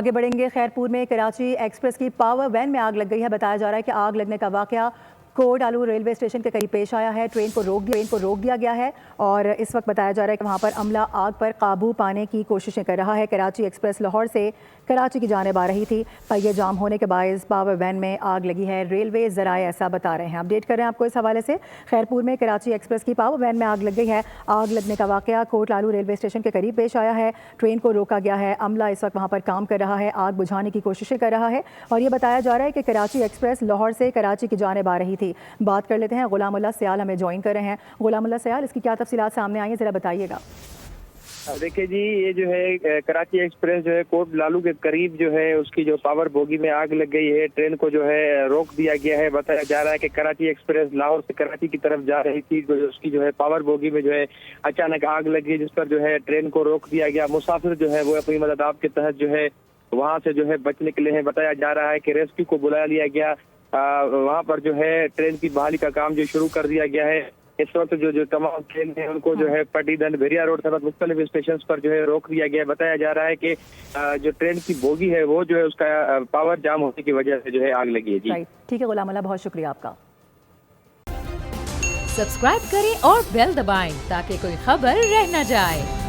आगे बढ़ेंगे। खैरपुर में कराची एक्सप्रेस की पावर वैन में आग लग गई है। बताया जा रहा है कि आग लगने का वाकया कोट-आलू रेलवे स्टेशन के करीब पेश आया है। ट्रेन को रोक दिया गया है और इस वक्त बताया जा रहा है कि वहां पर अमला आग पर काबू पाने की कोशिशें कर रहा है। कराची एक्सप्रेस लाहौर से कराची की जानिब आ रही थी। पहिए जाम होने के बायस पावर वैन में आग लगी है। रेलवे ज़राए ऐसा बता रहे हैं। अपडेट कर रहे हैं आपको इस हवाले से। खैरपुर में कराची एक्सप्रेस की पावर वैन में आग लग गई है। आग लगने का वाकया कोट-आलू रेलवे स्टेशन के करीब पेश आया है। ट्रेन को रोका गया है। अमला इस वक्त वहाँ पर काम कर रहा है, आग बुझाने की कोशिशें कर रहा है और ये बताया जा रहा है कि कराची एक्सप्रेस लाहौर से कराची की जानिब आ रही थी। बात कर लेते हैं, गुलामुल्लाह सयाल हमें ज्वाइन कर रहे हैं। गुलामुल्लाह सयाल, इसकी क्या तफसीलात सामने आई है, ज़रा बताइएगा। देखिए जी, ये जो है कराची एक्सप्रेस जो है कोट लालू के करीब जो है उसकी जो पावर बोगी में आग लग गई है। ट्रेन को जो है रोक दिया गया है। बताया जा रहा है कि कराची एक्सप्रेस लाहौर से कराची की तरफ जा रही थी, तो उसकी जो है पावर बोगी में जो है अचानक आग लगी, जिस पर जो है ट्रेन को रोक दिया गया। मुसाफिर जो है वो अपनी मदद के तहत जो है वहाँ से जो है बच निकले हैं। बताया जा रहा है कि रेस्क्यू को बुला लिया गया। वहाँ पर जो है ट्रेन की बहाली का काम जो शुरू कर दिया गया है। इस वक्त जो तमाम ट्रेन है उनको जो है पट्टीदंड, भेरिया रोड समेत मुख्तलिफ स्टेशन पर जो है रोक दिया गया है। बताया जा रहा है कि जो ट्रेन की बोगी है वो जो है उसका पावर जाम होने की वजह से जो है आग लगी है। जी ठीक है गुलामुल्लाह, बहुत शुक्रिया आपका। सब्सक्राइब करें और बेल दबाएं ताकि कोई खबर रह न जाए।